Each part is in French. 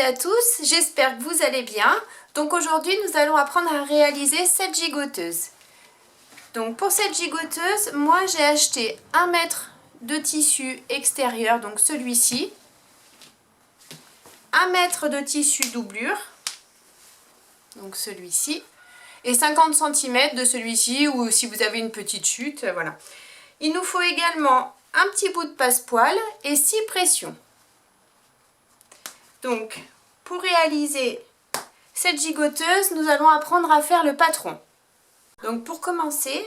à tous, j'espère que vous allez bien. Donc aujourd'hui nous allons apprendre à réaliser cette gigoteuse. Donc pour cette gigoteuse, moi j'ai acheté 1 mètre de tissu extérieur, donc celui-ci, 1 mètre de tissu doublure, donc celui-ci, et 50 cm de celui-ci, ou si vous avez une petite chute, voilà. Il nous faut également un petit bout de passepoil et 6 pressions. Donc pour réaliser cette gigoteuse, nous allons apprendre à faire le patron. Donc pour commencer,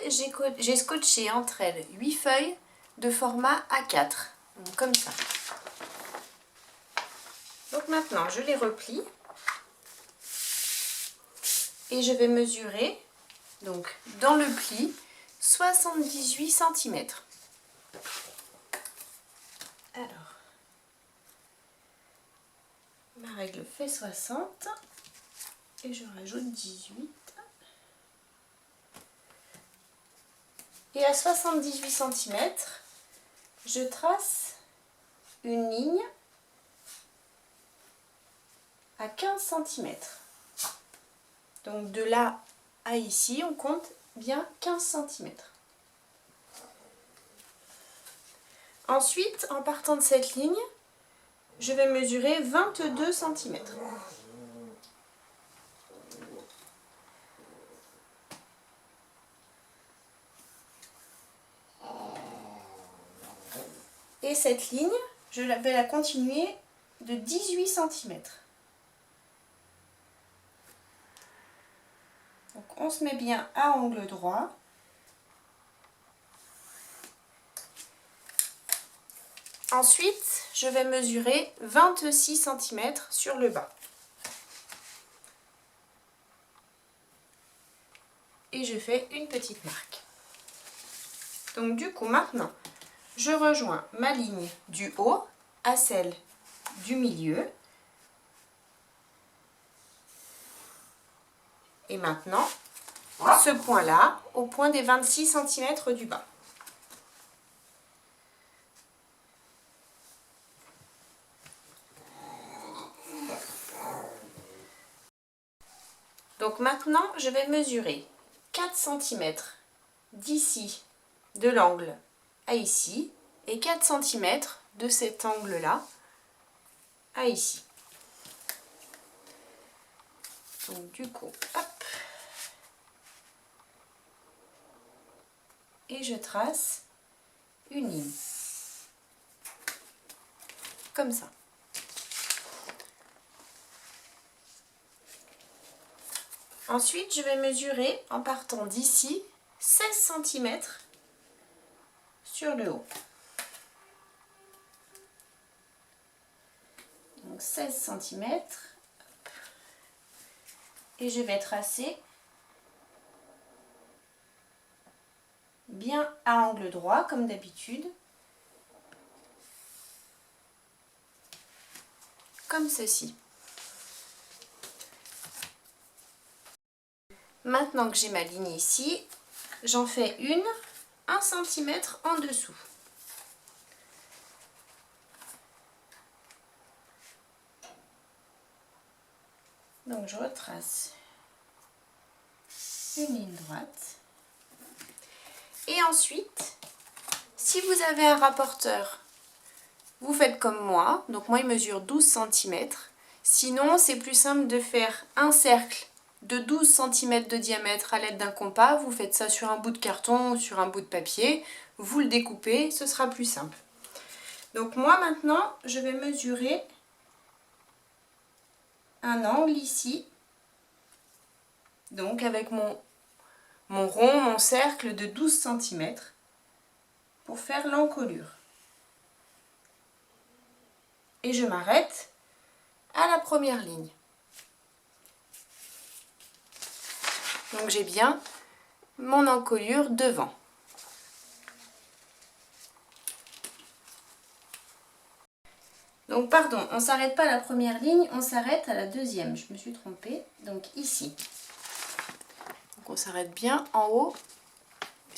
j'ai scotché entre elles 8 feuilles de format A4, donc comme ça. Donc maintenant je les replie et je vais mesurer, donc dans le pli, 78 cm. Alors, ma règle fait 60 et je rajoute 18. Et à 78 cm, je trace une ligne à 15 cm. Donc de là à ici, on compte bien 15 cm. Ensuite, en partant de cette ligne, je vais mesurer 22 cm. Et cette ligne, je vais la continuer de 18 cm. Donc on se met bien à angle droit. Ensuite, je vais mesurer 26 cm sur le bas. Et je fais une petite marque. Donc du coup, maintenant, je rejoins ma ligne du haut à celle du milieu. Et maintenant, ce point-là, au point des 26 cm du bas. Donc maintenant, je vais mesurer 4 cm d'ici, de l'angle à ici, et 4 cm de cet angle-là à ici. Donc du coup, hop, et je trace une ligne, comme ça. Ensuite, je vais mesurer, en partant d'ici, 16 cm sur le haut. Donc 16 cm. Et je vais tracer bien à angle droit, comme d'habitude. Comme ceci. Maintenant que j'ai ma ligne ici, j'en fais une 1 cm en dessous. Donc je retrace une ligne droite. Et ensuite, si vous avez un rapporteur, vous faites comme moi. Donc moi il mesure 12 cm. Sinon c'est plus simple de faire un cercle de 12 cm de diamètre à l'aide d'un compas. Vous faites ça sur un bout de carton ou sur un bout de papier. Vous le découpez, ce sera plus simple. Donc moi maintenant je vais mesurer un angle ici. Donc avec mon rond, mon cercle de 12 cm pour faire l'encolure. Et je m'arrête à la première ligne. Donc j'ai bien mon encolure devant. Donc pardon, on ne s'arrête pas à la première ligne, on s'arrête à la deuxième. Je me suis trompée, donc ici. Donc on s'arrête bien en haut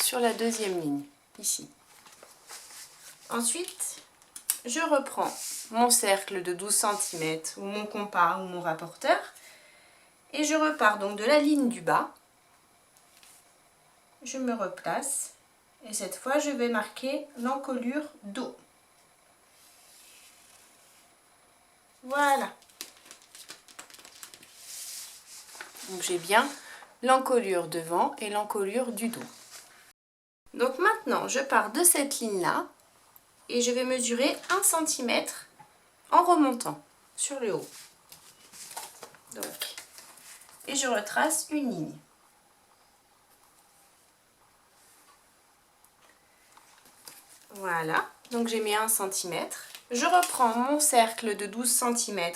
sur la deuxième ligne, ici. Ensuite, je reprends mon cercle de 12 cm ou mon compas ou mon rapporteur et je repars donc de la ligne du bas. Je me replace et cette fois je vais marquer l'encolure dos. Voilà. Donc j'ai bien l'encolure devant et l'encolure du dos. Donc maintenant je pars de cette ligne là et je vais mesurer 1 cm en remontant sur le haut. Donc, et je retrace une ligne. Voilà, donc j'ai mis 1 cm. Je reprends mon cercle de 12 cm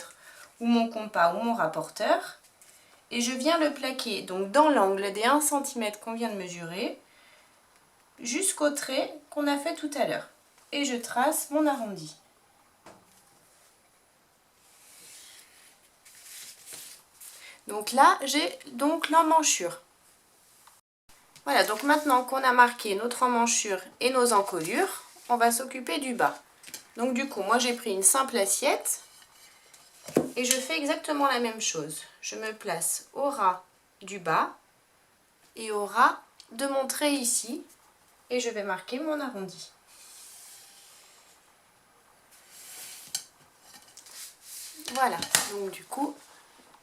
ou mon compas ou mon rapporteur et je viens le plaquer donc dans l'angle des 1 cm qu'on vient de mesurer jusqu'au trait qu'on a fait tout à l'heure. Et je trace mon arrondi. Donc là, j'ai donc l'emmanchure. Voilà, donc maintenant qu'on a marqué notre emmanchure et nos encolures, on va s'occuper du bas. Donc du coup, moi j'ai pris une simple assiette et je fais exactement la même chose. Je me place au ras du bas et au ras de mon trait ici et je vais marquer mon arrondi. Voilà, donc du coup,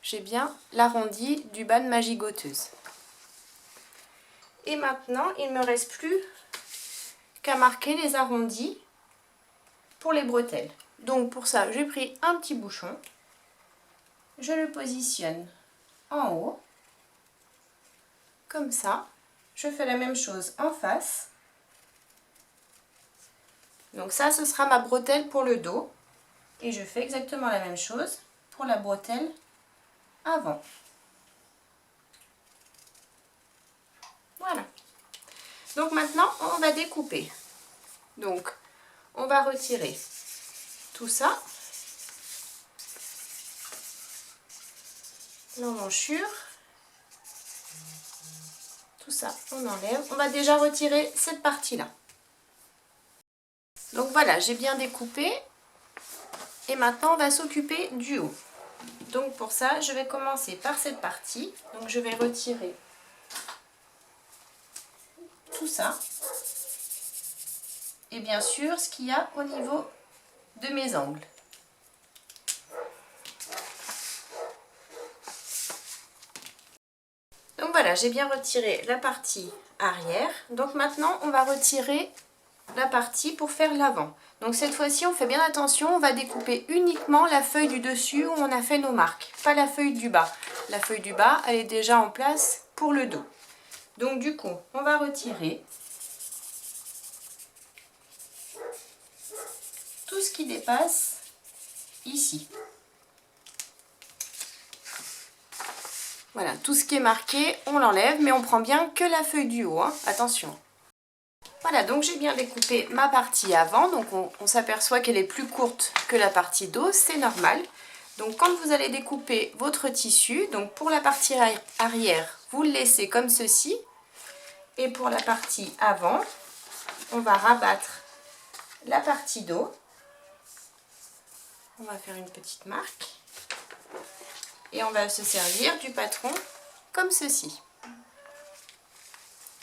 j'ai bien l'arrondi du bas de ma gigoteuse. Et maintenant, il ne me reste plus qu'à marquer les arrondis pour les bretelles. Donc pour ça, j'ai pris un petit bouchon, je le positionne en haut, comme ça. Je fais la même chose en face. Donc ça, ce sera ma bretelle pour le dos. Et je fais exactement la même chose pour la bretelle avant. Voilà. Donc maintenant, on va découper. Donc, on va retirer tout ça. L'emmanchure. Tout ça, on enlève. On va déjà retirer cette partie-là. Donc voilà, j'ai bien découpé. Et maintenant, on va s'occuper du haut. Donc pour ça, je vais commencer par cette partie. Donc je vais retirer tout ça. Et bien sûr, ce qu'il y a au niveau de mes angles. Donc voilà, j'ai bien retiré la partie arrière. Donc maintenant, on va retirer la partie pour faire l'avant. Donc cette fois-ci, on fait bien attention, on va découper uniquement la feuille du dessus où on a fait nos marques, pas la feuille du bas. La feuille du bas, elle est déjà en place pour le dos. Donc du coup, on va retirer tout ce qui dépasse ici. Voilà, tout ce qui est marqué, on l'enlève, mais on prend bien que la feuille du haut, hein, attention. Voilà, donc j'ai bien découpé ma partie avant, donc on s'aperçoit qu'elle est plus courte que la partie dos, c'est normal. Donc quand vous allez découper votre tissu, donc pour la partie arrière, vous le laissez comme ceci. Et pour la partie avant, on va rabattre la partie dos. On va faire une petite marque. Et on va se servir du patron comme ceci.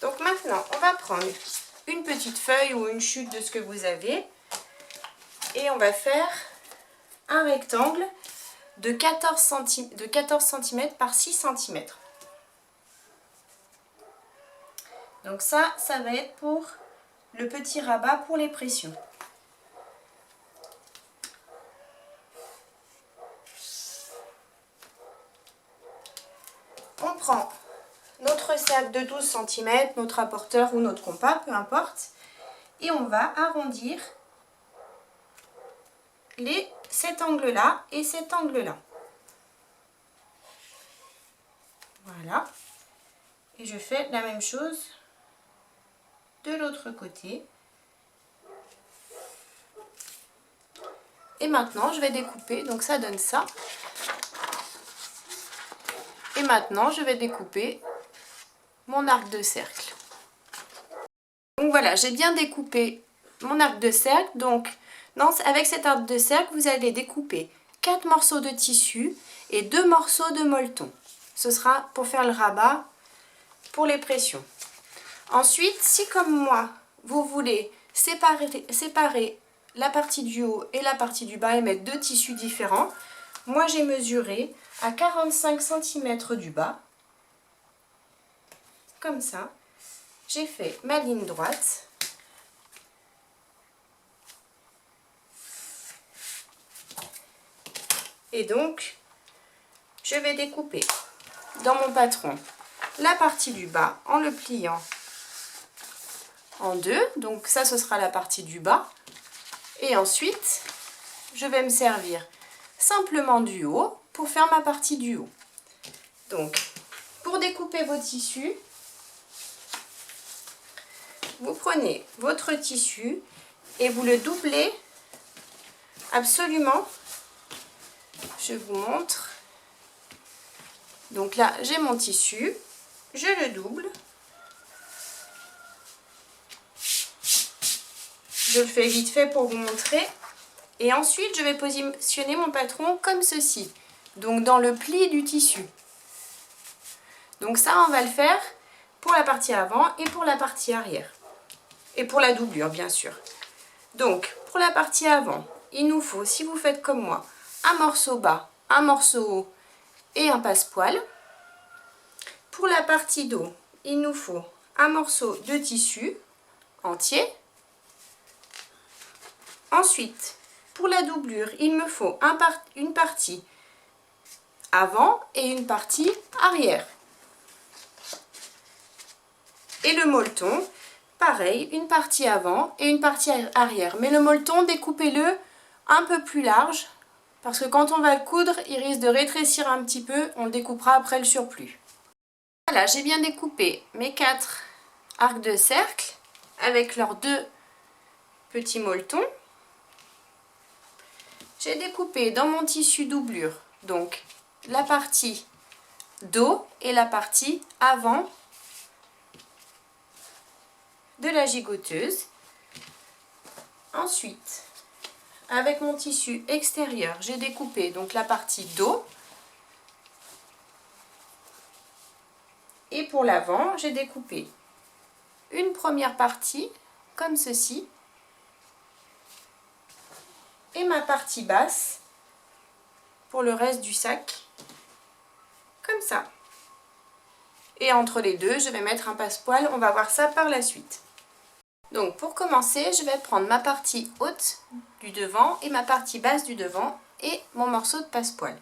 Donc maintenant, on va prendre une petite feuille ou une chute de ce que vous avez. Et on va faire un rectangle de 14 cm par 6 cm. Donc ça va être pour le petit rabat pour les pressions. On prend notre cercle de 12 cm, notre rapporteur ou notre compas, peu importe, et on va arrondir cet angle-là et cet angle-là. Voilà. Et je fais la même chose de l'autre côté. Et maintenant, je vais découper, donc ça donne ça. Et maintenant, je vais découper mon arc de cercle. Donc voilà, j'ai bien découpé mon arc de cercle. Donc Avec cet arc de cercle, vous allez découper 4 morceaux de tissu et 2 morceaux de molleton. Ce sera pour faire le rabat pour les pressions. Ensuite, si comme moi, vous voulez séparer la partie du haut et la partie du bas et mettre 2 tissus différents, moi j'ai mesuré à 45 cm du bas, comme ça. J'ai fait ma ligne droite. Et donc, je vais découper dans mon patron la partie du bas en le pliant en deux. Donc ça, ce sera la partie du bas. Et ensuite, je vais me servir simplement du haut pour faire ma partie du haut. Donc, pour découper vos tissus, vous prenez votre tissu et vous le doublez absolument. Je vous montre. Donc là, j'ai mon tissu, je le double. Je le fais vite fait pour vous montrer. Et ensuite, je vais positionner mon patron comme ceci. Donc dans le pli du tissu. Donc ça, on va le faire pour la partie avant et pour la partie arrière. Et pour la doublure, bien sûr. Donc, pour la partie avant, il nous faut, si vous faites comme moi, un morceau bas, un morceau haut et un passepoil. Pour la partie dos, il nous faut un morceau de tissu entier. Ensuite, pour la doublure, il me faut une partie avant et une partie arrière. Et le molleton, pareil, une partie avant et une partie arrière. Mais le molleton, découpez-le un peu plus large, parce que quand on va le coudre, il risque de rétrécir un petit peu. On le découpera après le surplus. Voilà, j'ai bien découpé mes 4 arcs de cercle avec leurs 2 petits molletons. J'ai découpé dans mon tissu doublure, donc la partie dos et la partie avant de la gigoteuse. Ensuite, avec mon tissu extérieur, j'ai découpé donc la partie dos. Et pour l'avant, j'ai découpé une première partie comme ceci. Et ma partie basse pour le reste du sac, comme ça. Et entre les deux, je vais mettre un passepoil. On va voir ça par la suite. Donc pour commencer, je vais prendre ma partie haute du devant et ma partie basse du devant et mon morceau de passepoil.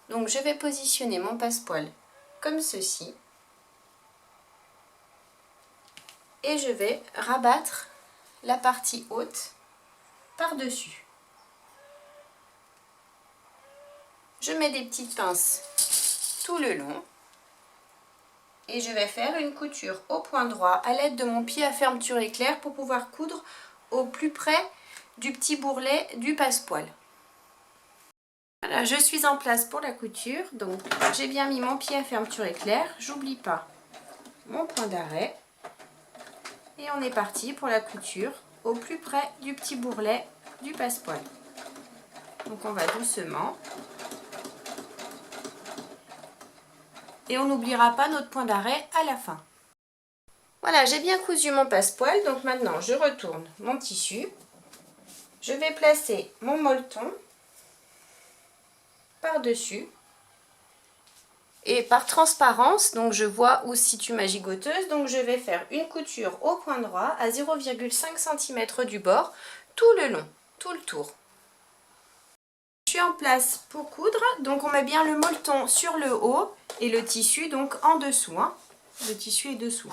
Donc je vais positionner mon passepoil comme ceci. Et je vais rabattre la partie haute par-dessus. Je mets des petites pinces tout le long. Et je vais faire une couture au point droit à l'aide de mon pied à fermeture éclair pour pouvoir coudre au plus près du petit bourrelet du passepoil. Voilà, je suis en place pour la couture. Donc j'ai bien mis mon pied à fermeture éclair. J'oublie pas mon point d'arrêt. Et on est parti pour la couture au plus près du petit bourrelet du passepoil. Donc on va doucement. Et on n'oubliera pas notre point d'arrêt à la fin. Voilà, j'ai bien cousu mon passepoil. Donc maintenant, je retourne mon tissu. Je vais placer mon molleton par-dessus. Et par transparence, donc je vois où se situe ma gigoteuse. Donc je vais faire une couture au point droit à 0,5 cm du bord, tout le long, tout le tour. Je suis en place pour coudre. Donc on met bien le molleton sur le haut et le tissu donc en dessous. Le tissu est dessous.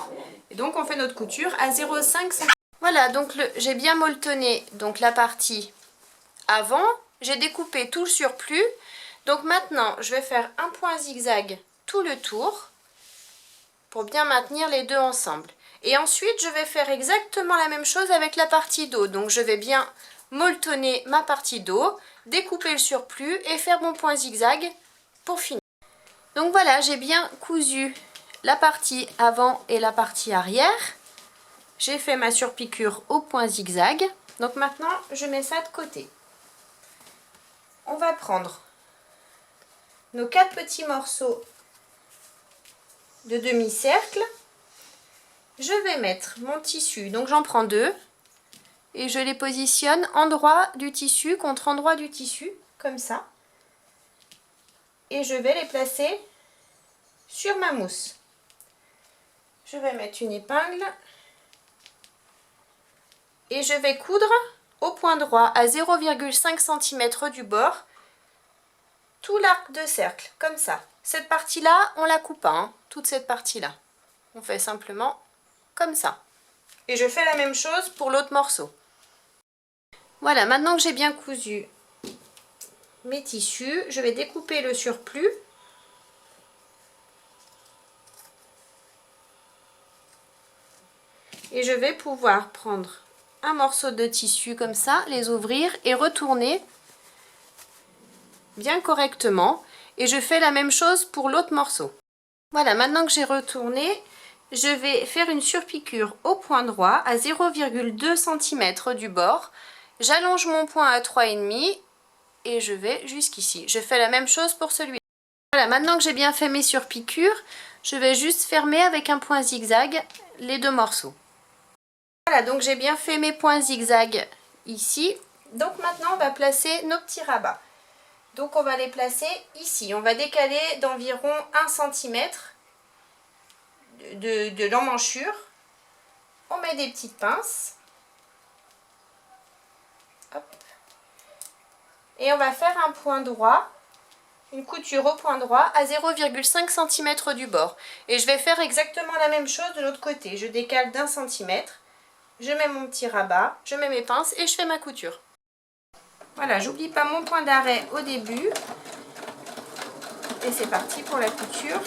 Et donc on fait notre couture à 0,5 cm. Voilà, donc j'ai bien molletonné donc la partie avant. J'ai découpé tout le surplus. Donc maintenant, je vais faire un point zigzag tout le tour pour bien maintenir les deux ensemble. Et ensuite, je vais faire exactement la même chose avec la partie dos. Donc je vais bien molletonner ma partie dos, découper le surplus et faire mon point zigzag pour finir. Donc voilà, j'ai bien cousu la partie avant et la partie arrière. J'ai fait ma surpiqûre au point zigzag. Donc maintenant, je mets ça de côté. On va prendre nos 4 petits morceaux de demi-cercle. Je vais mettre mon tissu, donc j'en prends 2 et je les positionne endroit du tissu contre endroit du tissu, comme ça. Et je vais les placer sur ma mousse. Je vais mettre une épingle et je vais coudre au point droit à 0,5 cm du bord tout l'arc de cercle, comme ça. Cette partie-là, on la coupe pas, hein, toute cette partie-là. On fait simplement comme ça. Et je fais la même chose pour l'autre morceau. Voilà, maintenant que j'ai bien cousu mes tissus, je vais découper le surplus. Et je vais pouvoir prendre un morceau de tissu comme ça, les ouvrir et retourner bien correctement. Et je fais la même chose pour l'autre morceau. Voilà, maintenant que j'ai retourné, je vais faire une surpiqûre au point droit à 0,2 cm du bord. J'allonge mon point à 3,5 et je vais jusqu'ici. Je fais la même chose pour celui-là. Voilà, maintenant que j'ai bien fait mes surpiqûres, je vais juste fermer avec un point zigzag les 2 morceaux. Voilà, donc j'ai bien fait mes points zigzag ici. Donc maintenant, on va placer nos petits rabats. Donc on va les placer ici. On va décaler d'environ 1 cm de l'emmanchure. On met des petites pinces. Hop. Et on va faire un point droit, une couture au point droit à 0,5 cm du bord. Et je vais faire exactement la même chose de l'autre côté. Je décale d'1 cm, je mets mon petit rabat, je mets mes pinces et je fais ma couture. Voilà, j'oublie pas mon point d'arrêt au début. Et c'est parti pour la couture.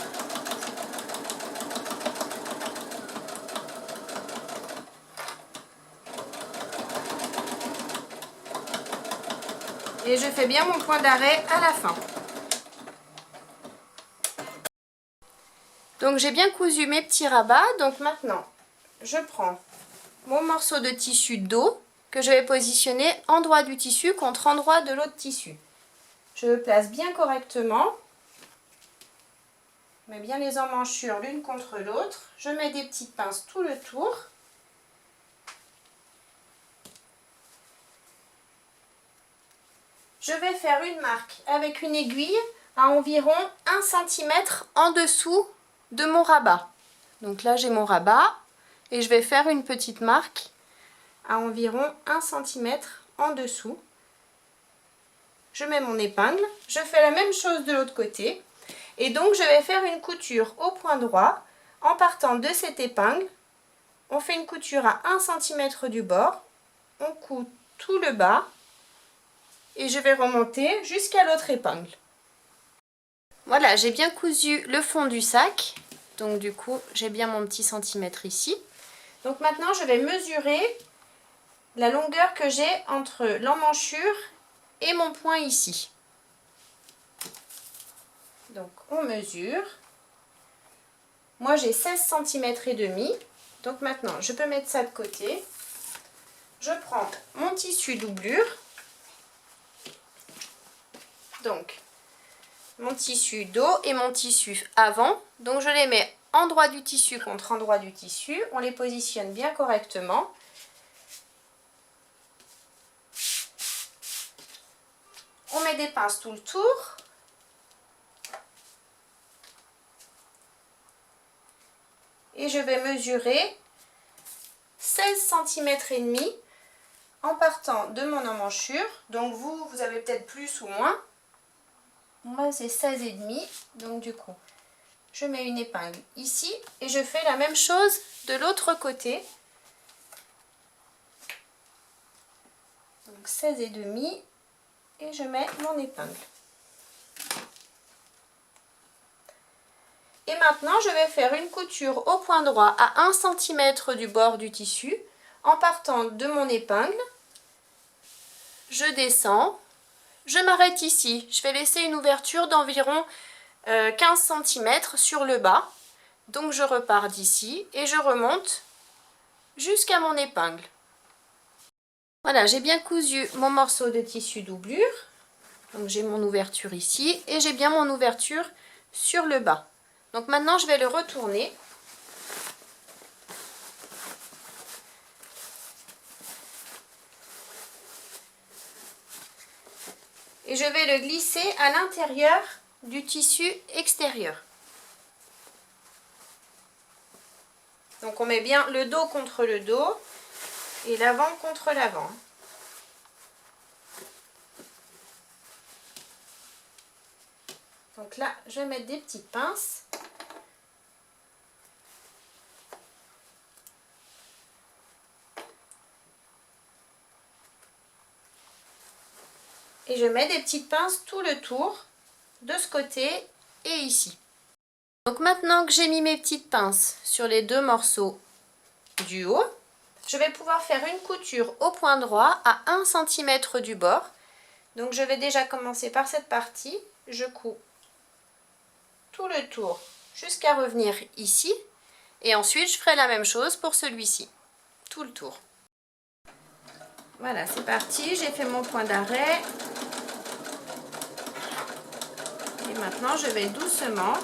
Et je fais bien mon point d'arrêt à la fin. Donc j'ai bien cousu mes petits rabats. Donc maintenant, je prends mon morceau de tissu dos que je vais positionner endroit du tissu contre endroit de l'autre tissu. Je le place bien correctement. Je mets bien les emmanchures l'une contre l'autre. Je mets des petites pinces tout le tour. Je vais faire une marque avec une aiguille à environ 1 cm en dessous de mon rabat. Donc là j'ai mon rabat et je vais faire une petite marque à environ 1 cm en dessous. Je mets mon épingle, je fais la même chose de l'autre côté et donc je vais faire une couture au point droit en partant de cette épingle. On fait une couture à 1 cm du bord, on coud tout le bas et je vais remonter jusqu'à l'autre épingle. Voilà, j'ai bien cousu le fond du sac, donc du coup j'ai bien mon petit centimètre ici. Donc maintenant je vais mesurer la longueur que j'ai entre l'emmanchure et mon point ici. Donc on mesure. Moi j'ai 16 cm et demi. Donc maintenant je peux mettre ça de côté. Je prends mon tissu doublure. Donc mon tissu dos et mon tissu avant. Donc je les mets endroit du tissu contre endroit du tissu. On les positionne bien correctement. On met des pinces tout le tour. Et je vais mesurer 16 cm et demi en partant de mon emmanchure. Donc vous avez peut-être plus ou moins. Moi c'est 16 et demi. Donc du coup, je mets une épingle ici et je fais la même chose de l'autre côté. Donc 16 et demi et je mets mon épingle. Et maintenant, je vais faire une couture au point droit à 1 cm du bord du tissu en partant de mon épingle. Je descends, je m'arrête ici. Je vais laisser une ouverture d'environ 15 cm sur le bas. Donc je repars d'ici et je remonte jusqu'à mon épingle. Voilà, j'ai bien cousu mon morceau de tissu doublure. Donc j'ai mon ouverture ici et j'ai bien mon ouverture sur le bas. Donc maintenant je vais le retourner. Et je vais le glisser à l'intérieur du tissu extérieur. Donc on met bien le dos contre le dos et l'avant contre l'avant. Donc là, je vais mettre des petites pinces. Et je mets des petites pinces tout le tour, de ce côté et ici. Donc maintenant que j'ai mis mes petites pinces sur les deux morceaux du haut, je vais pouvoir faire une couture au point droit à 1 cm du bord. Donc je vais déjà commencer par cette partie. Je couds tout le tour jusqu'à revenir ici. Et ensuite je ferai la même chose pour celui-ci. Tout le tour. Voilà, c'est parti. J'ai fait mon point d'arrêt. Et maintenant je vais doucement.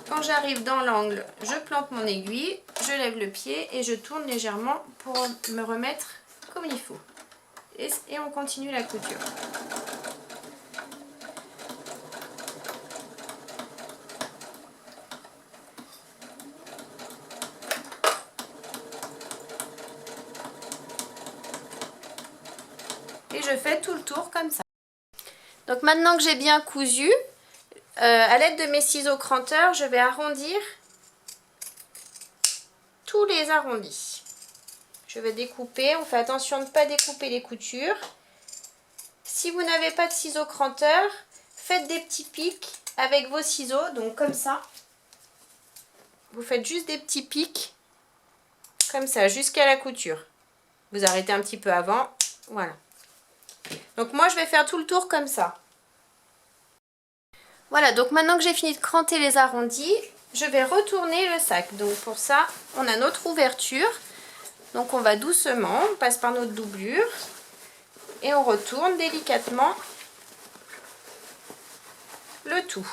Quand j'arrive dans l'angle, je plante mon aiguille, je lève le pied et je tourne légèrement pour me remettre comme il faut. Et on continue la couture. Et je fais tout le tour comme ça. Donc maintenant que j'ai bien cousu, à l'aide de mes ciseaux cranteurs, je vais arrondir tous les arrondis. Je vais découper, on fait attention de ne pas découper les coutures. Si vous n'avez pas de ciseaux cranteurs, faites des petits pics avec vos ciseaux, donc comme ça. Vous faites juste des petits pics, comme ça, jusqu'à la couture. Vous arrêtez un petit peu avant, voilà. Donc moi je vais faire tout le tour comme ça. Voilà, donc maintenant que j'ai fini de cranter les arrondis, je vais retourner le sac. Donc pour ça, on a notre ouverture. Donc on va doucement, on passe par notre doublure et on retourne délicatement le tout.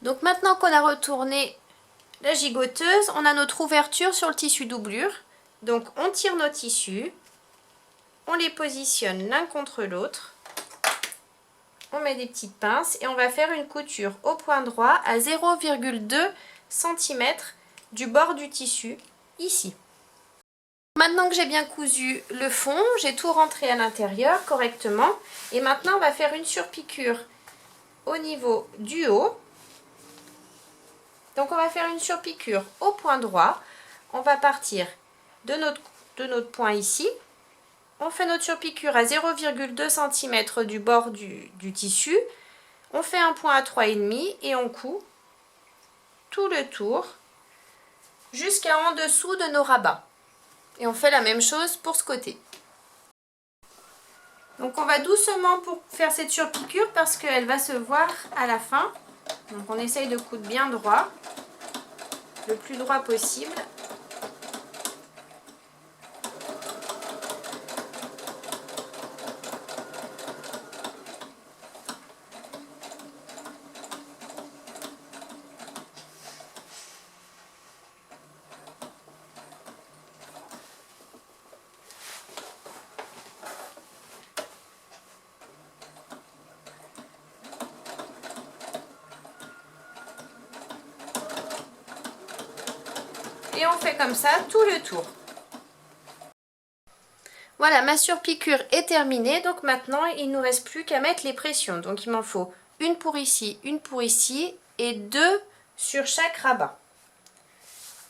Donc maintenant qu'on a retourné la gigoteuse, on a notre ouverture sur le tissu doublure. Donc on tire nos tissus, on les positionne l'un contre l'autre. On met des petites pinces et on va faire une couture au point droit à 0,2 cm du bord du tissu, ici. Maintenant que j'ai bien cousu le fond, j'ai tout rentré à l'intérieur correctement. Et maintenant, on va faire une surpiqûre au niveau du haut. Donc, on va faire une surpiqûre au point droit. On va partir de notre point ici. On fait notre surpiqûre à 0,2 cm du bord du tissu. On fait un point à 3,5 et on coud tout le tour jusqu'à en dessous de nos rabats. Et on fait la même chose pour ce côté. Donc on va doucement pour faire cette surpiqûre parce qu'elle va se voir à la fin. Donc on essaye de coudre bien droit, le plus droit possible. Et on fait comme ça tout le tour. Voilà, ma surpiqûre est terminée. Donc maintenant, il ne nous reste plus qu'à mettre les pressions. Donc il m'en faut une pour ici et 2 sur chaque rabat.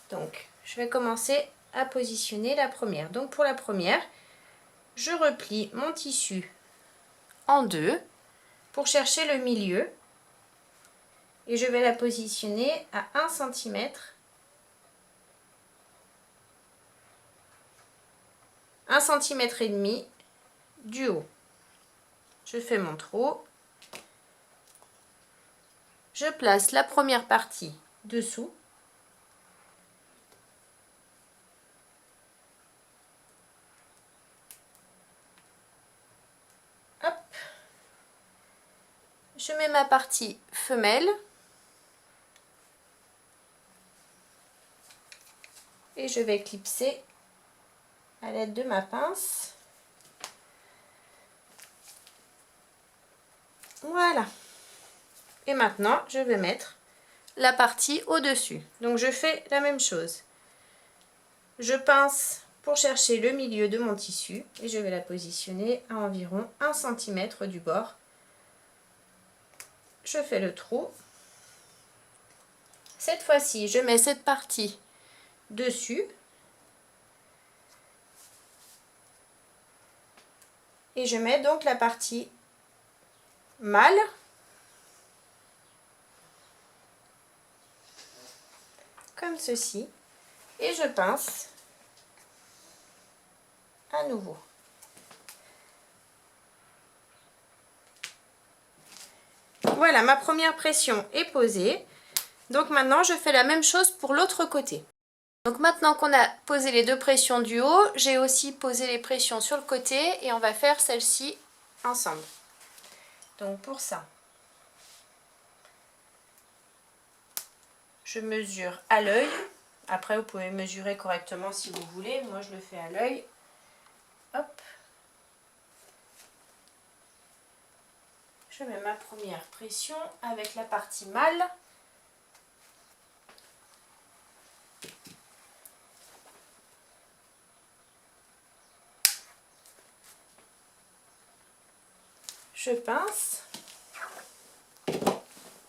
Donc je vais commencer à positionner la première. Donc pour la première, je replie mon tissu en deux pour chercher le milieu. Et je vais la positionner à 1 cm. 1,5 cm du haut. Je fais mon trou. Je place la première partie dessous. je mets ma partie femelle et je vais clipser à l'aide de ma pince. Voilà. Et maintenant, je vais mettre la partie au-dessus. Donc, je fais la même chose. Je pince pour chercher le milieu de mon tissu et je vais la positionner à environ 1 cm du bord. Je fais le trou. Cette fois-ci, je mets cette partie dessus. Et je mets donc la partie mâle. Comme ceci. Et je pince à nouveau. Voilà, ma première pression est posée. Donc maintenant, je fais la même chose pour l'autre côté. Donc maintenant qu'on a posé les 2 pressions du haut, j'ai aussi posé les pressions sur le côté et on va faire celle-ci ensemble. Donc pour ça, je mesure à l'œil. Après, vous pouvez mesurer correctement si vous voulez. Moi, je le fais à l'œil. Hop. Je mets ma première pression avec la partie mâle. Je pince.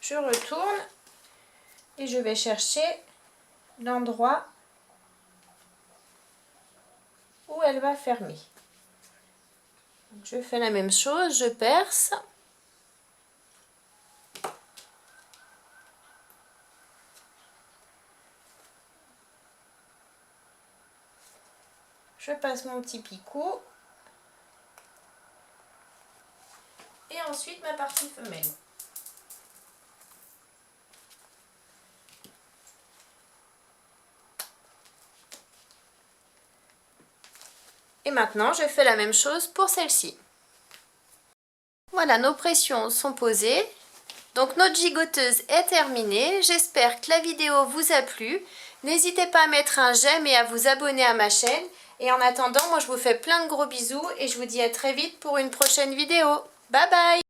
Je retourne. Et je vais chercher l'endroit où elle va fermer. Donc, je fais la même chose, je perce. Je passe mon petit picot. Et ensuite ma partie femelle. Et maintenant, je fais la même chose pour celle-ci. Voilà, nos pressions sont posées. Donc notre gigoteuse est terminée. J'espère que la vidéo vous a plu. N'hésitez pas à mettre un j'aime et à vous abonner à ma chaîne. Et en attendant, moi je vous fais plein de gros bisous et je vous dis à très vite pour une prochaine vidéo. Bye bye!